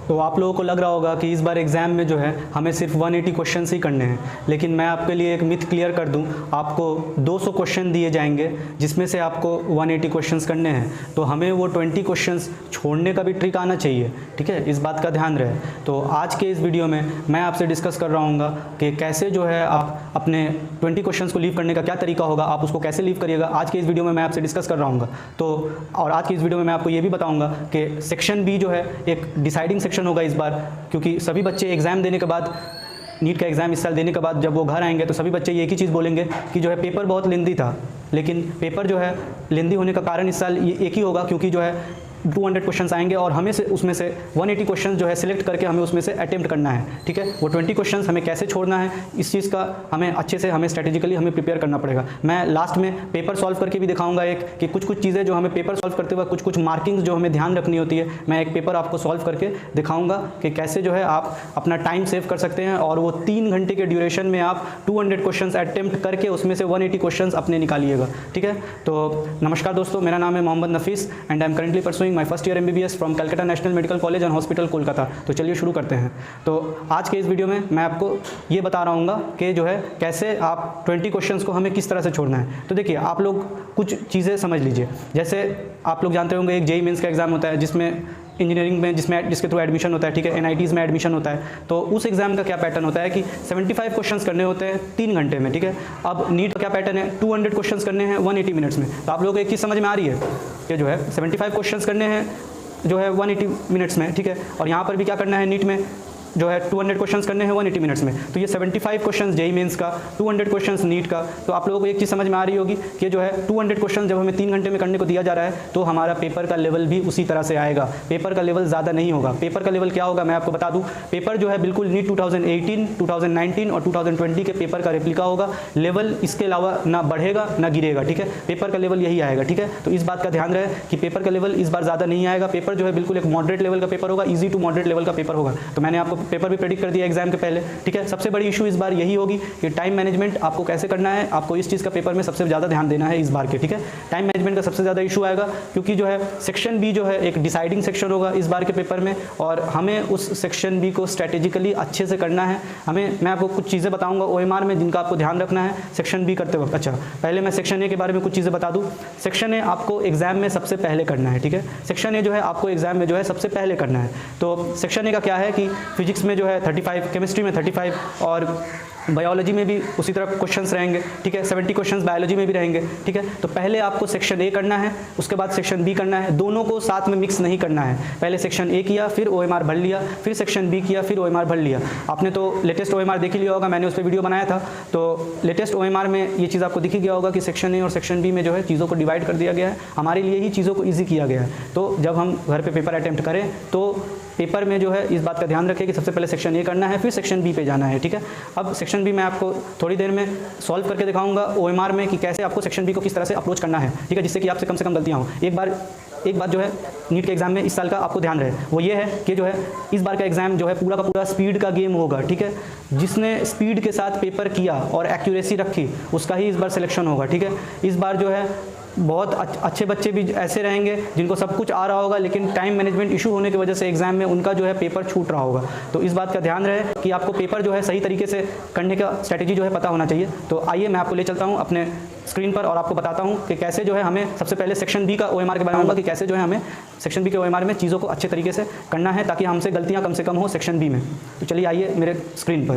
तो आप लोगों को लग रहा होगा कि इस बार एग्ज़ाम में जो है हमें सिर्फ 180 क्वेश्चंस ही करने हैं, लेकिन मैं आपके लिए एक मिथ क्लियर कर दूं, आपको 200 क्वेश्चन दिए जाएंगे जिसमें से आपको 180 क्वेश्चंस करने हैं। तो हमें वो 20 क्वेश्चंस छोड़ने का भी ट्रिक आना चाहिए, ठीक है, इस बात का ध्यान रहे। तो आज के इस वीडियो में मैं आपसे डिस्कस कर रहा हूँ कि कैसे जो है आप अपने 20 क्वेश्चन को लीव करने का क्या तरीका होगा, आप उसको कैसे लीव करिएगा, आज के इस वीडियो में मैं आपसे डिस्कस कर रहा हूँ। तो और आज की इस वीडियो में मैं आपको ये भी बताऊँगा कि सेक्शन बी जो है एक डिसाइडिंग सेक्शन होगा इस बार, क्योंकि सभी बच्चे एग्ज़ाम देने के बाद, नीट का एग्ज़ाम इस साल देने के बाद जब वो घर आएंगे तो सभी बच्चे एक ही चीज़ बोलेंगे कि जो है पेपर बहुत लेंदी था। लेकिन पेपर जो है लेंदी होने का कारण इस साल ये एक ही होगा, क्योंकि जो है 200 क्वेश्चंस आएंगे और हमें से उसमें से 180 क्वेश्चन जो है सिलेक्ट करके हमें उसमें से अटेम्प्ट करना है, ठीक है। वो 20 क्वेश्चंस हमें कैसे छोड़ना है, इस चीज़ का हमें अच्छे से हमें स्ट्रेटेजिकली हमें प्रिपेयर करना पड़ेगा। मैं लास्ट में पेपर सॉल्व करके भी दिखाऊंगा एक कि कुछ चीज़ें जो हमें पेपर सॉल्व करते वक्त कुछ मार्किंग्स जो हमें ध्यान रखनी होती है, मैं एक पेपर आपको सॉल्व करके दिखाऊँगा कि कैसे जो है आप अपना टाइम सेव कर सकते हैं और वो 3 घंटे के ड्यूरेशन में आप 200 क्वेश्चन अटेम्प्ट करके उसमें से 180 क्वेश्चन अपने निकालिएगा, ठीक है। तो नमस्कार दोस्तों, मेरा नाम है Mohammad Nafees and I am currently pursuing my first year MBBS from Calcutta national medical college and hospital Kolkata. तो चलिए शुरू करते हैं। तो आज के इस वीडियो में मैं आपको ये बता रहा हूँ कि जो है कैसे आप 20 क्वेश्चंस को हमें किस तरह से छोड़ना है। तो देखिए, आप लोग कुछ चीज़ें समझ लीजिए। जैसे आप लोग जानते होंगे एक JEE मेंस का एग्ज़ाम होता है जिसमें इंजीनियरिंग में जिसके थ्रू एडमिशन होता है, ठीक है, NITs में एडमिशन होता है। तो उस एग्ज़ाम का क्या पैटर्न होता है कि 75 क्वेश्चंस करने होते हैं 3 घंटे में, ठीक है। अब नीट का क्या पैटर्न है, 200 क्वेश्चंस करने हैं 180 मिनट्स में। तो आप लोगों को एक चीज़ समझ में आ रही है कि जो है 75 क्वेश्चंस करने हैं जो है 180 मिनट्स में, ठीक है। और यहाँ पर भी क्या करना है, नीट में जो है 200 क्वेश्चंस करने हैं 180 मिनट्स में। तो ये 75 क्वेश्चंस JEE मेंस का, 200 क्वेश्चंस नीट का। तो आप लोगों को एक चीज़ समझ में आ रही होगी कि जो है 200 क्वेश्चन जब हमें 3 घंटे में करने को दिया जा रहा है तो हमारा पेपर का लेवल भी उसी तरह से आएगा। पेपर का लेवल ज़्यादा नहीं होगा। पेपर का लेवल क्या होगा मैं आपको बता दूँ, पेपर जो है बिल्कुल नीट 2018, 2019 और 2020 के पेपर का रेप्लिका होगा। लेवल इसके अलावा ना बढ़ेगा ना गिरेगा, ठीक है। पेपर का लेवल यही आएगा, ठीक है। तो इस बात का ध्यान रहे कि पेपर का लेवल इस बार ज़्यादा नहीं आएगा। पेपर जो है बिल्कुल एक मॉडरेट लेवल का पेपर होगा, ईजी टू मॉडरेट लेवल का पेपर होगा। तो मैंने आपको पेपर भी प्रेडिक्ट कर दिया एग्जाम के पहले, ठीक है। सबसे बड़ी इशू इस बार यही होगी कि टाइम मैनेजमेंट आपको कैसे करना है। आपको इस चीज़ का पेपर में सबसे ज़्यादा ध्यान देना है इस बार के, ठीक है। टाइम मैनेजमेंट का सबसे ज़्यादा इशू आएगा, क्योंकि जो है सेक्शन बी जो है एक डिसाइडिंग सेक्शन होगा इस बार के पेपर में, और हमें उस सेक्शन बी को स्ट्रेटेजिकली अच्छे से करना है। मैं आपको कुछ चीज़ें बताऊँगा OMR में जिनका आपको ध्यान रखना है सेक्शन बी करते वक्त। अच्छा, पहले मैं सेक्शन ए के बारे में कुछ चीज़ें बता दूँ। सेक्शन ए आपको एग्जाम में सबसे पहले करना है, ठीक है। सेक्शन ए जो है आपको एग्जाम में जो है सबसे पहले करना है। तो सेक्शन ए का क्या है कि फिजिक्स में जो है 35, केमिस्ट्री में 35 और बायोलॉजी में भी उसी तरह क्वेश्चंस रहेंगे, ठीक है। 70 क्वेश्चंस बायोलॉजी में भी रहेंगे, ठीक है। तो पहले आपको सेक्शन ए करना है, उसके बाद सेक्शन बी करना है। दोनों को साथ में मिक्स नहीं करना है। पहले सेक्शन ए किया, फिर OMR भर लिया, फिर सेक्शन बी किया, फिर OMR भर लिया। आपने तो लेटेस्ट OMR देख ही लिया होगा, मैंने उस पर वीडियो बनाया था। तो लेटेस्ट OMR में ये चीज़ आपको दिख ही गया होगा कि सेक्शन ए और सेक्शन बी में जो है चीज़ों को डिवाइड कर दिया गया है। हमारे लिए ही चीज़ों को ईजी किया गया है। तो जब हम घर पर पेपर अटैम्प्ट करें तो पेपर में जो है इस बात का ध्यान रखें कि सबसे पहले सेक्शन ए करना है, फिर सेक्शन बी पे जाना है, ठीक है। अब सेक्शन बी मैं आपको थोड़ी देर में सॉल्व करके दिखाऊंगा OMR में कि कैसे आपको सेक्शन बी को किस तरह से अप्रोच करना है, ठीक है, जिससे कि आपसे कम से कम गलतियाँ हों। एक बात जो है नीट के एग्जाम में इस साल का आपको ध्यान रहे, वो ये है कि जो है इस बार का एग्जाम जो है पूरा का पूरा स्पीड का गेम होगा, ठीक है। जिसने स्पीड के साथ पेपर किया और एक्यूरेसी रखी उसका ही इस बार सिलेक्शन होगा, ठीक है। इस बार जो है बहुत अच्छे बच्चे भी ऐसे रहेंगे जिनको सब कुछ आ रहा होगा, लेकिन टाइम मैनेजमेंट इशू होने की वजह से एग्जाम में उनका जो है पेपर छूट रहा होगा। तो इस बात का ध्यान रहे कि आपको पेपर जो है सही तरीके से करने का स्ट्रैटेजी जो है पता होना चाहिए। तो आइए मैं आपको ले चलता हूँ अपने स्क्रीन पर और आपको बताता हूँ कि कैसे जो है हमें सबसे पहले सेक्शन बी का OMR के बारे में, कि कैसे जो है हमें सेक्शन बी के OMR में चीज़ों को अच्छे तरीके से करना है ताकि हमसे गलतियाँ कम से कम हो सेक्शन बी में। तो चलिए आइए मेरे स्क्रीन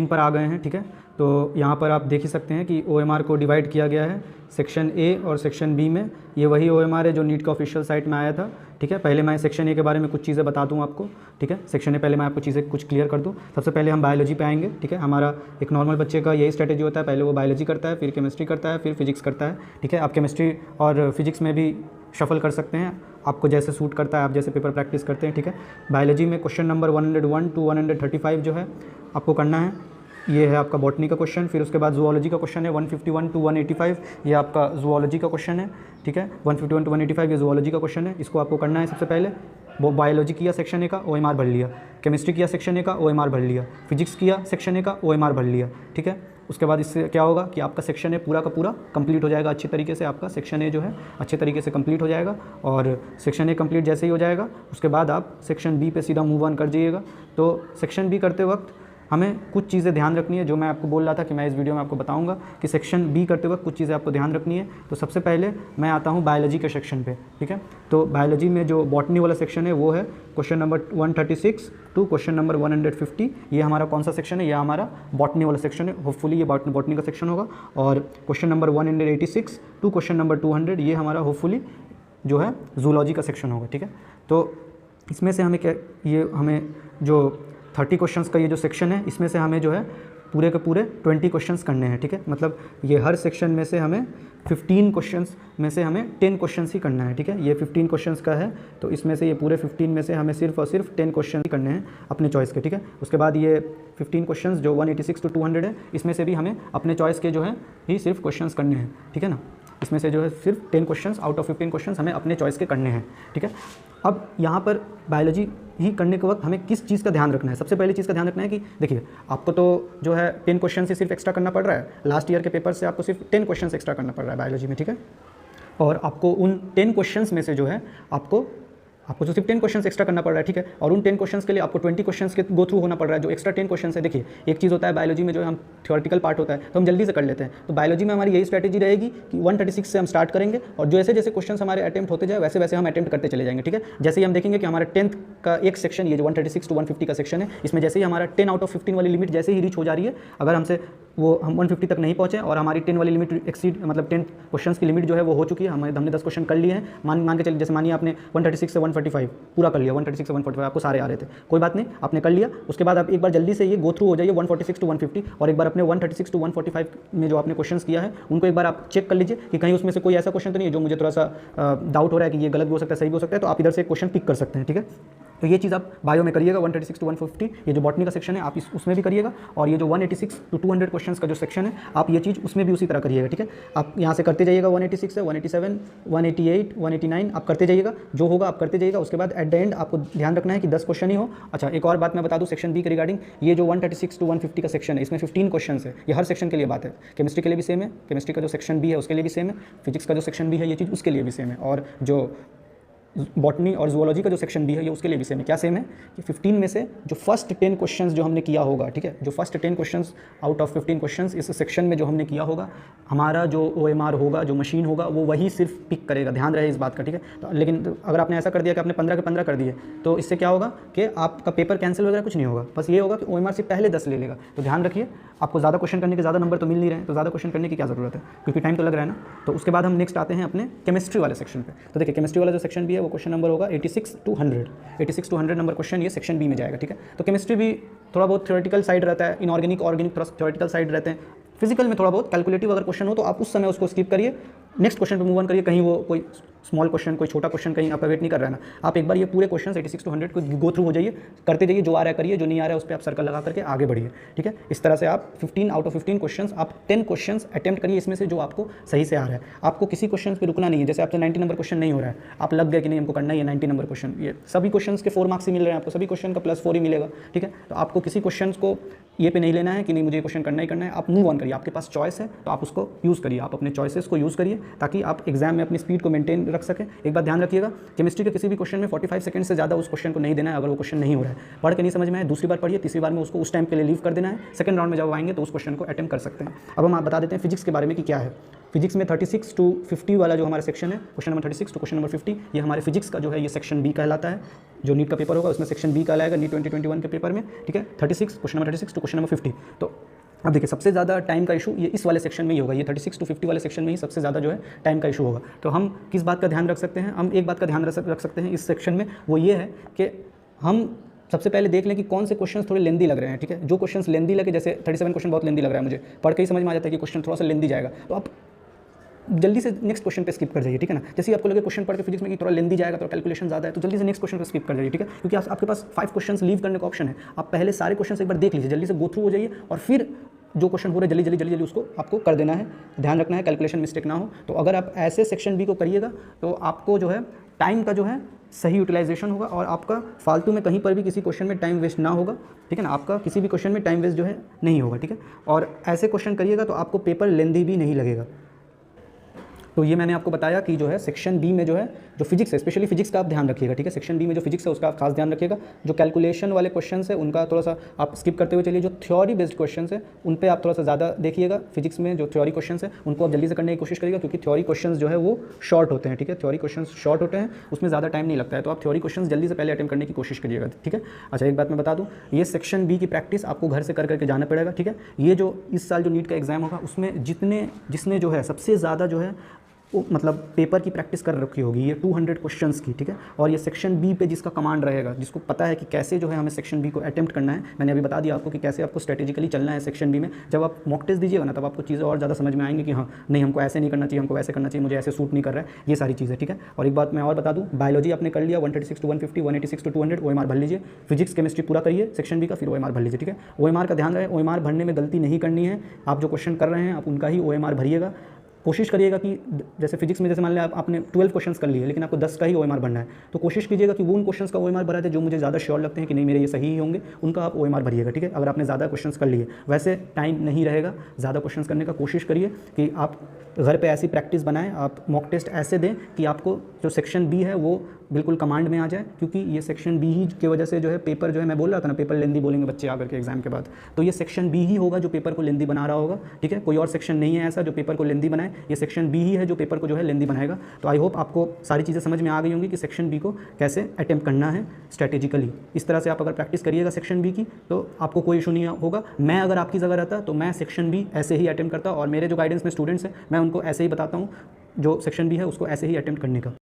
पर आ गए हैं, ठीक है। तो यहाँ पर आप देख ही सकते हैं कि OMR को डिवाइड किया गया है सेक्शन ए और सेक्शन बी में। ये वही OMR है जो नीट का ऑफिशियल साइट में आया था, ठीक है। पहले मैं सेक्शन ए के बारे में कुछ चीज़ें बता दूँ आपको, ठीक है। सेक्शन ए पहले मैं आपको चीज़ें कुछ क्लियर कर दूँ। सबसे पहले हम बायोलॉजी पे आएंगे, ठीक है। हमारा एक नॉर्मल बच्चे का यही स्ट्रेटेजी होता है, पहले वो बायोलॉजी करता है, फिर केमिस्ट्री करता है, फिर फिजिक्स करता है, ठीक है। आप केमिस्ट्री और फिजिक्स में भी शफल कर सकते हैं, आपको जैसे सूट करता है, आप जैसे पेपर प्रैक्टिस करते हैं, ठीक है। बायोलॉजी में क्वेश्चन नंबर 101 to 135 जो है आपको करना है। ये है आपका बॉटनी का क्वेश्चन। फिर उसके बाद जूलॉजी का क्वेश्चन है 151 to 185, ये आपका जूलॉजी का क्वेश्चन है, ठीक है। 151 to 185 ये जूलॉजी का क्वेश्चन है, इसको आपको करना है सबसे पहले। वो बायोलॉजी किया सेक्शन ए का, OMR भर लिया। केमिस्ट्री किया सेक्शन ए का, OMR भर लिया। फिजिक्स किया सेक्शन ए का, OMR भर लिया, ठीक है। उसके बाद इससे क्या होगा कि आपका सेक्शन ए पूरा का पूरा कंप्लीट हो जाएगा अच्छी तरीके से। आपका सेक्शन ए जो है अच्छे तरीके से कंप्लीट हो जाएगा, और सेक्शन ए कंप्लीट जैसे ही हो जाएगा उसके बाद आप सेक्शन बी पे सीधा मूव ऑन कर जाइएगा। तो सेक्शन बी करते वक्त हमें कुछ चीज़ें ध्यान रखनी है, जो मैं आपको बोल रहा था कि मैं इस वीडियो में आपको बताऊंगा कि सेक्शन बी करते वक्त कुछ चीज़ें आपको ध्यान रखनी है। तो सबसे पहले मैं आता हूँ बायोलॉजी के सेक्शन पे, ठीक है। तो बायोलॉजी में जो बॉटनी वाला सेक्शन है वो है question number 136 to question number 150। ये हमारा कौन सा सेक्शन है? ये हमारा बॉटनी वाला सेक्शन है। होपफुली ये बॉटनी का सेक्शन होगा। और question number 186 to question number 200 ये हमारा होपफुली जो है जूलॉजी का सेक्शन होगा, ठीक है। तो इसमें से हमें क्या, ये हमें जो 30 क्वेश्चंस का ये जो सेक्शन है इसमें से हमें जो है पूरे के पूरे 20 क्वेश्चंस करने हैं, ठीक है। मतलब ये हर सेक्शन में से हमें 15 क्वेश्चंस में से हमें 10 क्वेश्चंस ही करना है, ठीक है। ये 15 क्वेश्चंस का है, तो इसमें से ये पूरे 15 में से हमें सिर्फ और सिर्फ 10 क्वेश्चन ही करने हैं अपने चॉइस के, ठीक है। उसके बाद ये 15 क्वेश्चंस जो 186 टू 200 है, इसमें से भी हमें अपने चॉइस के जो है ही सिर्फ क्वेश्चंस करने हैं, ठीक है ना। इसमें से जो है सिर्फ 10 क्वेश्चंस आउट ऑफ 15 क्वेश्चंस हमें अपने चॉइस के करने हैं, ठीक है। अब यहाँ पर बायोलॉजी ही करने के वक्त हमें किस चीज़ का ध्यान रखना है? सबसे पहली चीज़ का ध्यान रखना है कि देखिए, आपको तो जो है 10 क्वेश्चन से सिर्फ एक्स्ट्रा करना पड़ रहा है। लास्ट ईयर के पेपर से आपको सिर्फ 10 क्वेश्चन एक्स्ट्रा करना पड़ रहा है बायोलॉजी में, ठीक है। और आपको उन 10 क्वेश्चंस में से जो है आपको जो सिर्फ 10 क्वेश्चंस एक्स्ट्रा करना पड़ रहा है, ठीक है। और उन 10 क्वेश्चंस के लिए आपको 20 क्वेश्चंस के गो थ्रू होना पड़ रहा है। जो एक्स्ट्रा 10 क्वेश्चंस है, देखिए एक चीज़ होता है बायोलॉजी में जो हम थ्योरेटिकल पार्ट होता है तो हम जल्दी से कर लेते हैं। तो बायोलॉजी में हमारी यही स्ट्रैटेजी रहेगी कि 136 से हम स्टार्ट करेंगे, और जैसे जैसे क्वेश्चंस हमारे अटेम्प्ट होते जाए वैसे वैसे हम अटेम्प्ट करते चले जाएंगे, ठीक है। जैसे ही हम देखेंगे कि हमारा 10th का एक सेक्शन, ये जो 136 टू 150 का सेक्शन है, इसमें जैसे ही हमारा 10 आउट ऑफ 15 वाली लिमिट जैसे ही रीच हो जा रही है, अगर हमसे वो हम 150 तक नहीं पहुँचे और हमारी 10 वाली लिमिट एक्सीड, मतलब 10 क्वेश्चंस की लिमिट जो है वो हो चुकी है, हमने 10 क्वेश्चन कर लिए हैं, मान के चलिए, जैसे मानिए आपने 136 से 145 पूरा कर लिया, 136 से 145 आपको सारे आ रहे थे, कोई बात नहीं, आपने कर लिया। उसके बाद आप एक बार जल्दी से ये गो थ्रू हो जाइए 146 टू 150, और एक बार अपने 136 टू 145 में जो आपने क्वेश्चंस किया है उनको एक बार आप चेक कर लीजिए कि कहीं उसमें से कोई ऐसा क्वेश्चन तो नहीं है जो मुझे थोड़ा सा डाउट हो रहा है कि ये गलत भी हो सकता है, सही भी हो सकता है, तो आप इधर से क्वेश्चन पिक कर सकते हैं, ठीक है। तो ये चीज़ आप बायो में करिएगा 136 टू 150, ये जो बॉटनी का सेक्शन है आप उसमें भी करिएगा, और ये जो 186 टू 200 क्वेश्चंस का जो सेक्शन है आप ये चीज़ उसमें भी उसी तरह करिएगा, ठीक है। आप यहाँ से करते जाइएगा 186 से 187, 188, 189 आप करते जाइएगा, जो होगा आप करते जाइएगा। उसके बाद एट द एंड आपको ध्यान रखना है कि 10 क्वेश्चन ही हो। अच्छा, एक और बात मैं बता दूँ सेक्शन बी के रिगार्डिंग, ये जो 136 टू 150 का सेक्शन है इसमें 15 क्वेश्चन है। ये हर सेक्शन के लिए बात है, केमिस्ट्री के लिए भी सेम है, केमिस्ट्री का जो सेक्शन बी है उसके लिए भी सेम है, फिजिक्स का जो सेक्शन बी है ये चीज़ उसके लिए भी सेम है, और जो बॉटनी और जूलॉजी का जो सेक्शन बी है ये उसके लिए भी सेम है। क्या सेम है कि 15 में से जो फर्स्ट 10 क्वेश्चंस जो हमने किया होगा, ठीक है, जो first 10 questions out of 15 questions इस सेक्शन में जो हमने किया होगा, हमारा जो OMR होगा, जो मशीन होगा, वो वही सिर्फ पिक करेगा, ध्यान रहे इस बात का, ठीक है। तो लेकिन अगर आपने ऐसा कर दिया कि आपने 15 के 15 कर दिए, तो इससे क्या होगा कि आपका पेपर कैंसिल वगैरह कुछ नहीं होगा, बस ये होगा कि OMR से पहले 10 ले लेगा। तो ध्यान रखिए, आपको ज़्यादा क्वेश्चन करने के ज़्यादा नंबर तो मिल नहीं रहे हैं, तो ज़्यादा क्वेश्चन करने की क्या ज़रूरत है, क्योंकि टाइम तो लग रहा है ना। तो उसके बाद हम नेक्स्ट आते हैं अपने केमिस्ट्री वाले सेक्शन पे। तो देखिए, केमिस्ट्री वाला जो सेक्शन भी है वो क्वेश्चन नंबर होगा 86 टू 100 नंबर क्वेश्चन ये सेक्शन बी में जाएगा, ठीक है। तो केमिस्ट्री भी थोड़ा बहुत थ्योरेटिकल साइड रहता है, इनऑर्गेनिक ऑर्गेनिक थोड़ा थ्योरेटिकल साइड रहते हैं, फिजिकल में थोड़ा बहुत कैलकुलेटिव अगर क्वेश्चन हो तो आप उस समय उसको स्किप करिए, नेक्स्ट क्वेश्चन पे मूव ऑन करिए। कहीं वो कोई स्मॉल क्वेश्चन, कोई छोटा क्वेश्चन कहीं आपका वेट नहीं कर रहा है ना, आप एक बार ये पूरे क्वेश्चन 86 टू 100 को गो थ्रू हो जाइए, करते जाइए, जो आ रहा है करिए, जो नहीं आ रहा है उस पर आप सर्कल लगा करके आगे बढ़िए, ठीक है। इस तरह से आप 15 आउट ऑफ 15 क्वेश्चंस आप 10 क्वेश्चंस अटेम्प्ट करिए, इसमें से जो आपको सही से आ रहा है। आपको किसी क्वेश्चन पे रुकना नहीं है, जैसे आपसे 90 नंबर क्वेश्चन नहीं हो रहा है, आप लग गए कि नहीं हमको करना ही है 90 नंबर क्वेश्चन, ये सभी क्वेश्चन के 4 मार्क्स ही मिल रहे हैं आपको, सभी क्वेश्चन का +4 ही मिलेगा, ठीक है। तो आपको किसी क्वेश्चन को ये पे नहीं लेना है कि नहीं मुझे क्वेश्चन करना ही करना है, आप मूव ऑन करिए, आपके पास चॉइस है तो आप उसको यूज़ करिए, आप अपने चॉइसेस को यूज़ करिए ताकि आप एग्जाम में अपनी स्पीड को मेंटेन रख सकें। एक बात ध्यान रखिएगा, केमिस्ट्री के किसी भी क्वेश्चन में 45 सेकंड से ज़्यादा उस क्वेश्चन को नहीं देना है। अगर वो क्वेश्चन नहीं हो रहा है, पढ़ के नहीं समझ में आए, दूसरी बार पढ़िए, तीसरी बार में उसको उस टाइम के लिए लीव कर देना है। सेकंड राउंड में जब आएंगे तो उस क्वेश्चन को अटेम्प्ट कर सकते हैं। अब हम आप बता देते हैं फिजिक्स के बारे में कि क्या है। फिजिक्स में 36 टू 50 वाला जो हमारा सेक्शन है, question number 36 to question number 50, ये हमारे फिजिक्स का जो है ये सेक्शन बी कहलाता है। जो नीट का पेपर होगा उसमें सेक्शन बी कहलाएगा, नीट 2021 के पेपर में, ठीक है। 36 question number 36 to question number 50। तो अब देखिए, सबसे ज़्यादा टाइम का इशू ये इस वाले सेक्शन में ही होगा, ये 36 टू 50 वाले सेक्शन में ही सबसे ज़्यादा जो है टाइम का इशू होगा। तो हम किस बात का ध्यान रख सकते हैं? हम एक बात का ध्यान रख सकते हैं इस सेक्शन में, वो ये है कि हम सबसे पहले देख लें कि कौन से क्वेश्चंस थोड़े लेंदी लग रहे हैं, ठीक है। जो क्वेश्चंस लेंदी लगे, जैसे 37 क्वेश्चन बहुत लेंदी लग रहा है मुझे, पढ़ के ही समझ में आ जाता है कि क्वेश्चन थोड़ा सा लेंदी जाएगा, तो आप जल्दी से नेक्स्ट क्वेश्चन पे स्किप कर जाइए, ठीक है ना। जैसे ही आपको लगे क्वेश्चन पढ़ के फिजिक्स में कि थोड़ा लेंदी जाएगा, थोड़ा कैलकुलेशन ज़्यादा है, तो जल्दी से नेक्स्ट क्वेश्चन पे स्किप कर जाइए, ठीक है। क्योंकि आपके पास 5 क्वेश्चन लीव करने का ऑप्शन है, आप पहले सारे क्वेश्चन एक बार देख लीजिए, जल्दी से गो थ्रू हो जाइए, और फिर जो क्वेश्चन हो रहे जल्दी जल्दी उसको आपको कर देना है। ध्यान रखना है कैलकुलेशन मिस्टेक ना हो। तो अगर आप ऐसे सेक्शन बी को करिएगा तो आपको जो है टाइम का जो है सही यूटिलाइजेशन होगा और आपका फालतू में कहीं पर भी किसी क्वेश्चन में टाइम वेस्ट ना होगा, ठीक है ना, आपका किसी भी क्वेश्चन में टाइम वेस्ट जो है नहीं होगा, ठीक है। और ऐसे क्वेश्चन करिएगा तो आपको पेपर लेंदी भी नहीं लगेगा। तो ये मैंने आपको बताया कि जो है सेक्शन बी में जो है जो फिजिक्स है, स्पेशली फिजिक्स का आप ध्यान रखिएगा, ठीक है। सेक्शन बी में जो फिजिक्स है उसका आप खास ध्यान रखिएगा। जो कैलकुलेशन वाले क्वेश्चंस है उनका थोड़ा सा आप स्किप करते हुए चलिए। जो थ्योरी बेस्ड क्वेश्चंस है उन पे आप थोड़ा सा ज़्यादा देखिएगा। फिजिक्स में जो थ्योरी क्वेश्चंस है उनको आप जल्दी से करने की कोशिश करिएगा, क्योंकि थ्योरी क्वेश्चंस जो है वो शॉर्ट होते हैं, ठीक है। थ्योरी क्वेश्चंस शॉर्ट होते हैं, उसमें ज़्यादा टाइम नहीं लगता है, तो आप थ्योरी क्वेश्चंस जल्दी से पहले अटेम्प्ट करने की कोशिश करिएगा, ठीक है। अच्छा, एक बात मैं बता दूँ, ये सेक्शन बी की प्रैक्टिस आपको घर से कर करके जाना पड़ेगा, ठीक है। ये जो इस साल जो नीट का एग्जाम होगा उसमें जिसने जो है सबसे ज़्यादा जो है वो मतलब पेपर की प्रैक्टिस कर रखी होगी, ये 200 क्वेश्चंस की, ठीक है। और ये सेक्शन बी पे जिसका कमांड रहेगा, जिसको पता है कि कैसे जो है हमें सेक्शन बी को अटेम्प्ट करना है, मैंने अभी बता दिया आपको कि कैसे आपको स्ट्रेटेजिकली चलना है सेक्शन बी में। जब आप मॉक टेस्ट दीजिएगा ना, तब आपको चीज़ें और ज़्यादा समझ में आएंगी कि हाँ नहीं, हमको ऐसे नहीं करना चाहिए, हमको ऐसे करना चाहिए, मुझे ऐसे सूट नहीं कर रहा है, ये सारी चीज़ें, ठीक है। और एक बात मैं और बता दूँ, बायोलॉजी आपने कर लिया 136 to 150, 186 to 200 OMR भर लीजिए। फिजिक्स केमिस्ट्री पूरा करिए सेक्शन बी का, फिर OMR भर लीजिए, ठीक है। OMR का ध्यान रहे, OMR भरने में गलती नहीं करनी है। आप जो क्वेश्चन कर रहे हैं आप उनका ही OMR भरिएगा। कोशिश करिएगा कि जैसे फिजिक्स में जैसे मान लिया आपने 12 क्वेश्चंस कर लिए, लेकिन आपको 10 का ही OMR बनना है, तो कोशिश कीजिएगा कि वो उन क्वेश्चंस का OMR भरा दे जो मुझे ज़्यादा श्योर लगते हैं कि नहीं मेरे ये सही ही होंगे, उनका आप OMR भरिएगा, ठीक है। अगर आपने ज़्यादा क्वेश्चंस कर लिए, वैसे टाइम नहीं रहेगा ज़्यादा क्वेश्चंस करने का। कोशिश करिए कि आप घर पे ऐसी प्रैक्टिस बनाएं, आप मॉक टेस्ट ऐसे दें कि आपको जो सेक्शन बी है वो बिल्कुल कमांड में आ जाए, क्योंकि ये सेक्शन बी ही की वजह से जो है पेपर जो है, मैं बोल रहा था ना पेपर लेंदी बोलेंगे बच्चे आकर के एग्जाम के बाद, तो ये सेक्शन बी ही होगा जो पेपर को लेंदी बना रहा होगा, ठीक है। कोई और सेक्शन नहीं है ऐसा जो पेपर को लेंदी बनाए, ये सेक्शन बी ही है जो पेपर को जो है लेंदी बनाएगा। तो आई होप आपको सारी चीज़ें समझ में आ गई होंगी कि सेक्शन बी को कैसे अटेम्प्ट करना है स्ट्रैटेजिकली। इस तरह से आप अगर प्रैक्टिस करिएगा सेक्शन बी की तो आपको कोई इशू नहीं होगा। मैं अगर आपकी जगह रहता तो मैं सेक्शन बी ऐसे ही अटेम्प्ट करता, और मेरे जो गाइडेंस में स्टूडेंट्स हैं मैं उनको ऐसे ही बताता हूँ जो सेक्शन बी है उसको ऐसे ही अटेम्प्ट करने का।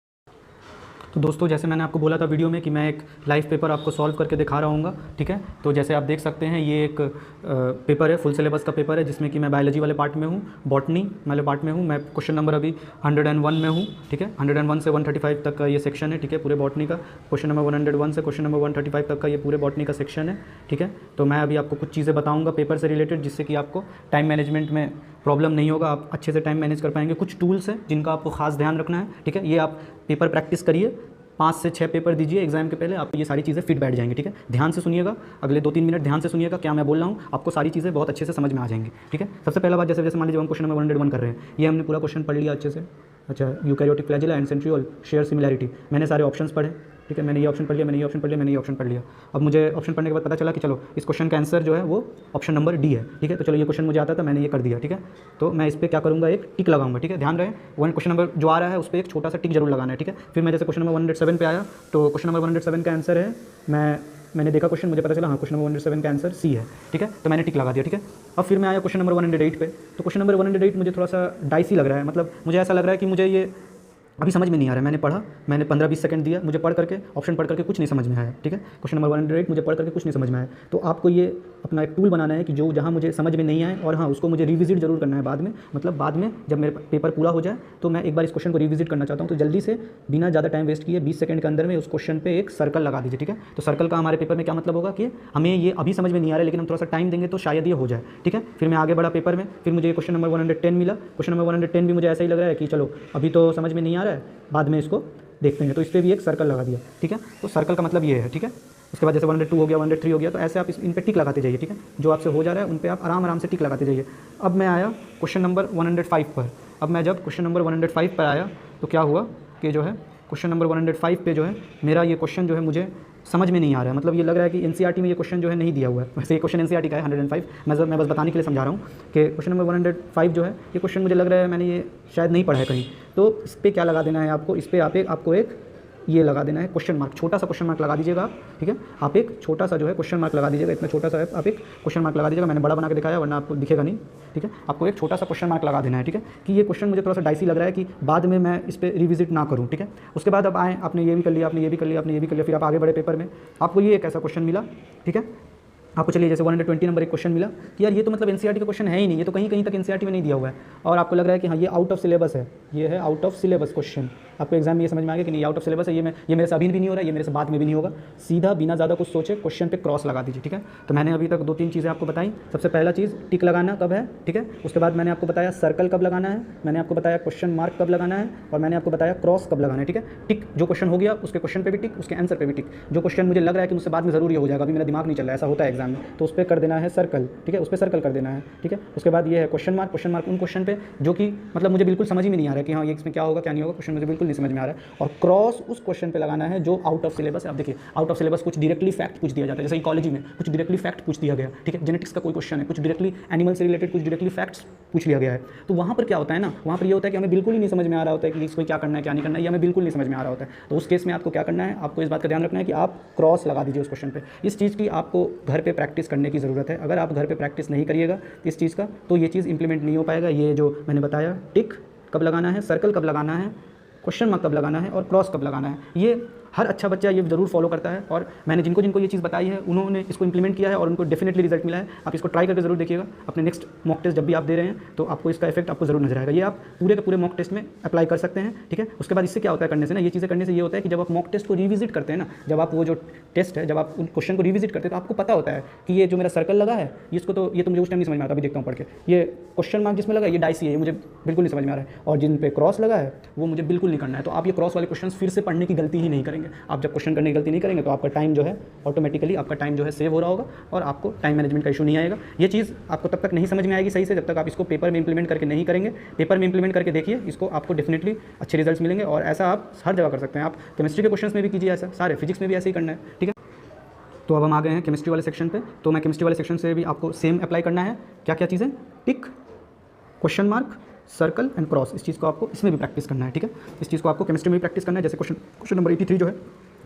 तो दोस्तों, जैसे मैंने आपको बोला था वीडियो में कि मैं एक लाइव पेपर आपको सॉल्व करके दिखा रहा हूँ, ठीक है। तो जैसे आप देख सकते हैं ये एक पेपर है, फुल सिलेबस का पेपर है, जिसमें कि मैं बायोलॉजी वाले पार्ट में हूँ, बॉटनी वाले पार्ट में हूँ। मैं क्वेश्चन नंबर अभी 101 में हूँ, ठीक है। 101 से 135 तक का ये सेक्शन है, ठीक है, पूरे बॉटनी का। क्वेश्चन नंबर 101 से क्वेश्चन नंबर 135 तक का ये पूरे बॉटनी का सेक्शन है, ठीक है। तो मैं अभी आपको कुछ चीज़ें बताऊँगा पेपर से रिलेटेड, जिससे कि आपको टाइम मैनेजमेंट में प्रॉब्लम नहीं होगा, आप अच्छे से टाइम मैनेज कर पाएंगे। कुछ टूल्स हैं जिनका आपको खास ध्यान रखना है, ठीक है। ये आप पेपर प्रैक्टिस करिए, 5 से 6 पेपर दीजिए एग्जाम के पहले, आपको ये सारी चीज़ें फिट बैठ जाएंगी, ठीक है। ध्यान से सुनिएगा, अगले 2-3 मिनट ध्यान से सुनिएगा क्या मैं बोल रहा हूँ, आपको सारी चीज़ें बहुत अच्छे से समझ में आ जाएंगी, ठीक है। सबसे पहला बात, जैसे मान लीजिए हम क्वेश्चन नंबर 101 कर रहे हैं, ये हमने पूरा क्वेश्चन पढ़ लिया अच्छे से। अच्छा, eukaryotic flagella and centriole share similarity, मैंने सारे ऑप्शंस पढ़े, ठीक है। मैंने ये ऑप्शन पढ़ लिया, मैंने ये ऑप्शन पढ़ लिया, मैंने ये ऑप्शन पढ़ लिया। अब मुझे ऑप्शन पढ़ने के बाद पता चला कि चलो इस क्वेश्चन का आंसर जो है वो ऑप्शन नंबर डी है, ठीक है। तो चलो ये क्वेश्चन मुझे आता था, मैंने ये कर दिया, ठीक है। तो मैं इस पर क्या करूँगा, एक टिक लगाऊंगा, ठीक है। ध्यान रहे, क्वेश्चन नंबर जो आ रहा है उस पर एक छोटा सा टिक जरूर लगाना है, ठीक है। फिर मैं जैसे क्वेश्चन नंबर 107 पे आया, तो क्वेश्चन नंबर 107 का आंसर है, मैंने देखा क्वेश्चन, मुझे पता चला हाँ क्वेश्चन नंबर 107 का आंसर सी है, ठीक है। तो मैंने टिक लगा दिया, ठीक है। अब फिर मैं आया क्वेश्चन नंबर 108 पे, तो क्वेश्चन नंबर 108 मुझे थोड़ा सा डाइसी लग रहा है, मतलब मुझे ऐसा लग रहा है कि मुझे ये अभी समझ में नहीं आ रहा है। मैंने पढ़ा, मैंने 15-20 सेकंड दिया, मुझे पढ़ करके ऑप्शन पढ़ करके कुछ नहीं समझ में आया, ठीक है। क्वेश्चन नंबर 108 मुझे पढ़ करके कुछ नहीं समझ में आया। तो आपको ये अपना एक टूल बनाना है कि जो जहाँ मुझे समझ में नहीं आए, और हाँ उसको मुझे रिविजिट जरूर करना है बाद में, मतलब बाद में जब मेरे पेपर पूरा हो जाए तो मैं एक बार इस क्वेश्चन को रिविजिट करना चाहता हूँ। तो जल्दी से बिना ज़्यादा टाइम वेस्ट किए 20 सेकंड के अंदर में उस क्वेश्चन पे एक सर्कल लगा दीजिए, ठीक है। तो सर्कल का हमारे पेपर में क्या मतलब होगा कि हमें ये अभी समझ में नहीं आ रहा है, लेकिन हम थोड़ा सा टाइम देंगे तो शायद ये हो जाए, ठीक है। फिर मैं आगे बढ़ा पेपर में, फिर मुझे क्वेश्चन नंबर 110 मिला। क्वेश्चन नंबर 110 भी मुझे ऐसा ही लग रहा है कि चलो अभी तो समझ में नहीं आ रहा है, बाद में इसको देखते हैं। तो इस पर भी एक सर्कल लगा दिया, ठीक है। तो सर्कल का मतलब ये है, ठीक है। उसके बाद जैसे 102 हो गया, 103 हो गया, तो ऐसे आप इन पे टिक लगाते जाइए, ठीक है। जो आपसे हो जा रहा है उन पे आप आराम से टिक लगाते जाइए। अब मैं आया क्वेश्चन नंबर 105 पर। अब मैं जब क्वेश्चन नंबर 105 पर आया तो क्या हुआ कि जो है क्वेश्चन नंबर 105 पे जो है मेरा ये क्वेश्चन जो है मुझे समझ में नहीं आ रहा है, मतलब ये लग रहा है कि एनसीईआरटी में ये क्वेश्चन जो है नहीं दिया हुआ है। वैसे ये क्वेश्चन एनसीईआरटी का है 105, मैं बस बताने के लिए समझा रहा हूँ कि क्वेश्चन नंबर 105 जो है ये क्वेश्चन मुझे लग रहा है मैंने ये शायद नहीं पढ़ा है कहीं। तो इस पर क्या लगा देना है आपको, इस पर आपको एक ये लगा देना है क्वेश्चन मार्क, छोटा सा क्वेश्चन मार्क लगा दीजिएगा आप, ठीक है। आप एक छोटा सा जो है क्वेश्चन मार्क लगा दीजिएगा, इतना छोटा सा है, आप एक क्वेश्चन मार्क लगा दीजिएगा। मैंने बड़ा बना के दिखाया वरना आपको दिखेगा नहीं, ठीक है। आपको एक छोटा सा क्वेश्चन मार्क लगा देना है, ठीक है, कि ये क्वेश्चन मुझे थोड़ा सा डाइसी लग रहा है कि बाद में मैं इस पर रिविजिट ना करूँ, ठीक है। उसके बाद अब आए, आपने ये भी कर लिया, आपने ये भी कर लिया, आपने ये भी कर लिया, फिर आप आगे बढ़े पेपर में, आपको ये एक ऐसा क्वेश्चन मिला, ठीक है। आपको चलिए जैसे 120 नंबर एक क्वेश्चन मिला कि यार ये तो मतलब एनसीईआरटी का क्वेश्चन है ही नहीं, ये तो कहीं कहीं तक एनसीईआरटी में नहीं दिया हुआ है, और आपको लग रहा है कि हाँ ये आउट ऑफ सिलेबस है, ये है आउट ऑफ सिलेबस क्वेश्चन, आपको एग्जाम में ये समझ में आ गया कि नहीं आउट ऑफ सिलेबस है, ये मेरे से अभी भी नहीं हो रहा है, ये मेरे से बाद में भी नहीं होगा, सीधा बिना ज़्यादा कुछ सोचे क्वेश्चन पे क्रॉस लगा दीजिए। ठीक है, तो मैंने अभी तक 2-3 चीज़ें आपको बताई। सबसे पहला चीज़ टिक लगाना कब है, ठीक है, उसके बाद मैंने आपको बताया सर्कल कब लगाना है, मैंने आपको बताया क्वेश्चन मार्क कब लगाना है, और मैंने आपको बताया क्रॉस कब लगाना है। ठीक है, टिक जो क्वेश्चन हो गया उसके क्वेश्चन पे भी टिक, उसके आंसर पे भी टिक, जो क्वेश्चन मुझे लग रहा है कि मुझसे बाद में ज़रूरी हो जाएगा, अभी मेरा दिमाग नहीं चल रहा है, ऐसा होता है एग्जाम में, तो उस पर कर देना है सर्कल। ठीक है, उस पर सर्कल कर देना है। ठीक है, उसके बाद ये है क्वेश्चन मार्क उन क्वेश्चन पे जो कि मतलब मुझे बिल्कुल समझ ही में नहीं आ रहा है कि हाँ ये इसमें क्या होगा क्या नहीं होगा, क्वेश्चन मुझे बिल्कुल नहीं समझ में आ रहा है, और क्रॉस उस क्वेश्चन पे लगाना है जो आउट ऑफ सिलेबस है। आप देखिए आउट ऑफ सिलेबस कुछ डायरेक्टली फैक्ट पूछ दिया जाता है, जैसे इकोलॉजी में कुछ डायरेक्टली फैक्ट पूछ दिया गया, ठीक है, जेनेटिक्स का कोई क्वेश्चन है, कुछ डायरेक्टली एनिमल से रिलेटेड कुछ डायरेक्टली फैक्ट्स पूछ लिया गया है, तो वहाँ पर क्या होता है ना, वहाँ पर ये होता है कि हमें बिल्कुल ही नहीं समझ में आ रहा होता है कि इसको क्या करना है क्या नहीं करना है, ये हमें बिल्कुल नहीं समझ में आ रहा होता है। तो उस केस में आपको क्या करना है, आपको इस बात का ध्यान रखना है कि आप क्रॉस लगा दीजिए उस क्वेश्चन पे। इस चीज़ की आपको घर पे प्रैक्टिस करने की ज़रूरत है। अगर आप घर पे प्रैक्टिस नहीं करिएगा इस चीज़ का तो ये चीज़ इंप्लीमेंट नहीं हो पाएगा। ये जो मैंने बताया टिक कब लगाना है, सर्कल कब लगाना है, क्वेश्चन मार्क कब लगाना है और क्रॉस कब लगाना है, ये हर अच्छा बच्चा ये ज़रूर फॉलो करता है, और मैंने जिनको जिनको ये चीज़ बताई है उन्होंने इसको इंप्लीमेंट किया है और उनको डेफिनेटली रिजल्ट मिला है। आप इसको ट्राई करके ज़रूर देखिएगा, अपने नेक्स्ट मॉक टेस्ट जब भी आप दे रहे हैं तो आपको इसका इफेक्ट आपको ज़रूर नजर आएगा। ये आप पूरे के पूरे मॉक टेस्ट में अप्लाई कर सकते हैं। ठीक है, उसके बाद इससे क्या होता है करने से ना, ये चीज़ें करने से ये होता है कि जब आप मॉक टेस्ट को रिविजिट करते हैं ना, जब आप वो जो टेस्ट है जब आप उन क्वेश्चन को रिविजिट करते हैं तो आपको पता होता है कि ये जो मेरा सर्कल लगा है इसको तो ये तो मुझे उस टाइम नहीं समझ में आता, अभी देखता हूँ पढ़ के, ये क्वेश्चन मार्क जिसमें लगा ये डाइसी है, ये मुझे बिल्कुल नहीं समझ में आ रहा है, और जिन पे क्रॉस लगा है वो मुझे बिल्कुल नहीं करना है। तो आप ये क्रॉस वाले क्वेश्चन फिर से पढ़ने की गलती ही नहीं करेंगे। आप जब क्वेश्चन करने की गलती नहीं करेंगे तो आपका टाइम जो है ऑटोमेटिकली आपका टाइम जो है सेव हो रहा होगा और आपको टाइम मैनेजमेंट का इशू नहीं आएगा। ये चीज़ आपको तब तक नहीं समझ में आएगी सही से जब तक आप इसको पेपर में इंप्लीमेंट करके नहीं करेंगे। पेपर में इंप्लीमेंट करके देखिए, इसको आपको डेफिनेटली अच्छे रिजल्ट्स मिलेंगे, और ऐसा आप हर जगह कर सकते हैं। आप केमिस्ट्री के क्वेश्चन में भी कीजिए ऐसा, सारे फिजिक्स में भी ऐसे ही करना है। ठीक है, तो अब हम आ गए हैं केमिस्ट्री वाले सेक्शन पे। तो मैं केमिस्ट्री वाले सेक्शन से भी आपको सेम अप्लाई करना है। क्या क्या चीज़ें, tick, question mark, circle and cross, इस चीज़ को आपको इसमें भी प्रैक्टिस करना है। ठीक है, इस चीज़ को आपको केमिस्ट्री में भी प्रैक्टिस करना है। जैसे क्वेश्चन नंबर 83 जो है,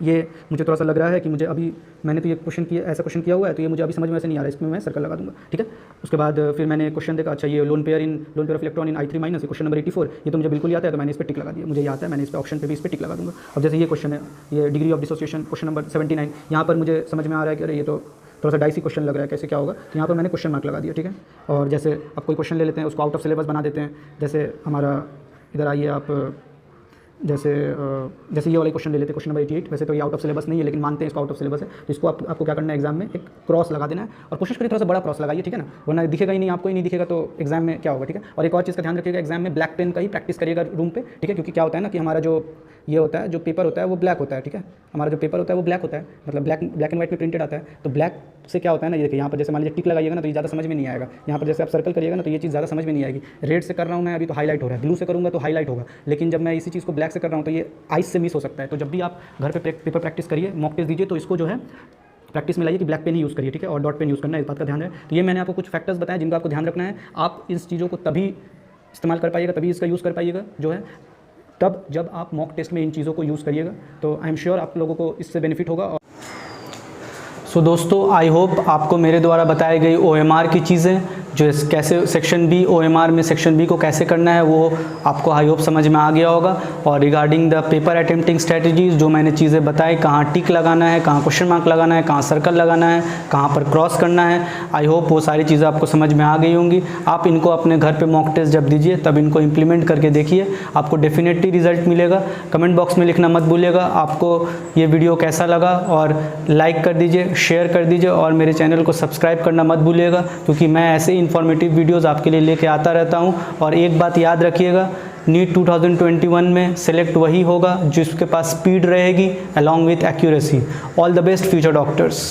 ये मुझे थोड़ा सा लग रहा है कि मुझे अभी मैंने तो ये क्वेश्चन किया, ऐसा क्वेश्चन किया हुआ है तो ये मुझे अभी समझ में ऐसे नहीं आ रहा है, इसमें मैं सर्कल लगा दूंगा। ठीक है, उसके बाद फिर मैंने क्वेश्चन देखा, अच्छा ये lone pair of electron in I3 minus, question number 84, ये तो मुझे बिल्कुल ही आता है तो मैंने इस पर टिक लगा दिया, मुझे आता है, मैंने इस पर ऑप्शन पे भी इस पर टिक लगा दूंगा। अब जैसे ये क्वेश्चन है, ये degree of dissociation question number 79, यहाँ पर मुझे समझ में आ रहा है कि अरे ये तो थोड़ा सा डाइसी क्वेश्चन लग रहा है, कैसे क्या होगा, तो यहाँ पर मैंने क्वेश्चन मार्क लगा दिया। ठीक है, और जैसे अब कोई क्वेश्चन ले लेते हैं, उसको आउट ऑफ सिलेबस बना देते हैं। जैसे हमारा इधर आइए आप, जैसे ये वाला क्वेश्चन ले लेते हैं, क्वेश्चन नंबर 88, वैसे तो ये आउट ऑफ सिलेबस नहीं है लेकिन मानते हैं इसको आउट ऑफ सिलेबस है, तो इसको आपको क्या करना है, एग्जाम में एक क्रॉस लगा देना है, और कोशिश करिए थोड़ा सा बड़ा क्रॉस लगाइए। ठीक है ना, वरना दिखेगा ही नहीं, आपको ही नहीं दिखेगा तो एग्जाम में क्या होगा। ठीक है, और एक और चीज़ का ध्यान रखिएगा, एग्जाम में ब्लैक पेन का ही प्रैक्टिस करिएगा रूम पे। ठीक है, क्योंकि क्या होता है ना कि हमारा जो ये होता है, जो पेपर होता है वो ब्लैक होता है। ठीक है, हमारा जो पेपर होता है वो ब्लैक होता है, मतलब ब्लैक एंड व्हाइट में प्रिंटेड आता है। तो ब्लैक से क्या होता है ना, ये देखिए यहाँ पर जैसे मान लीजिए टिक लगाइएगा ना तो ये ज़्यादा समझ में नहीं आएगा। यहाँ पर जैसे आप सर्कल करिएगा ना तो ये चीज़ ज़्यादा समझ में नहीं आएगी। रेड से कर रहा हूँ मैं अभी तो हाईलाइट हो रहा है, ब्लू से करूँगा तो हाईलाइट होगा, लेकिन जब मैं इसी चीज़ को ब्लैक से कर रहा हूँ तो ये आइस से मिस हो सकता है। तो जब भी आप घर पे पेपर प्रैक्टिस करिए, मॉक टेस्ट दीजिए, तो इसको जो है प्रैक्टिस में लाइए कि ब्लैक पेन ही यूज़ करिए। ठीक है, और डॉट पेन यूज़ करना है, इस बात का ध्यान है। तो ये मैंने आपको कुछ फैक्टर्स बताए जिनका आपको ध्यान रखना है। आप इस चीज़ों को तभी इस्तेमाल कर पाइएगा, तभी इसका यूज़ कर पाइएगा जो है तब जब आप मॉक टेस्ट में इन चीज़ों को यूज़ करिएगा। तो आई एम श्योर आप लोगों को इससे बेनिफिट होगा। सो दोस्तों, आई होप आपको मेरे द्वारा बताई गई OMR की चीज़ें, जो कैसे सेक्शन बी OMR में सेक्शन बी को कैसे करना है वो आपको आई होप समझ में आ गया होगा। और regarding the paper attempting strategies जो मैंने चीज़ें बताई, कहाँ टिक लगाना है, कहाँ क्वेश्चन मार्क लगाना है, कहाँ सर्कल लगाना है, कहाँ पर क्रॉस करना है, आई होप वो सारी चीज़ें आपको समझ में आ गई होंगी। आप इनको अपने घर पे मॉक टेस्ट जब दीजिए तब इनको इम्प्लीमेंट करके देखिए, आपको डेफिनेटली रिजल्ट मिलेगा। कमेंट बॉक्स में लिखना मत भूलिएगा आपको ये वीडियो कैसा लगा, और लाइक कर दीजिए, शेयर कर दीजिए, और मेरे चैनल को सब्सक्राइब करना मत भूलिएगा, क्योंकि मैं ऐसे इन्फॉर्मेटिव वीडियोस आपके लिए लेके आता रहता हूं। और एक बात याद रखिएगा, नीट 2021 में सेलेक्ट वही होगा जिसके पास स्पीड रहेगी along with accuracy. All the best future doctors.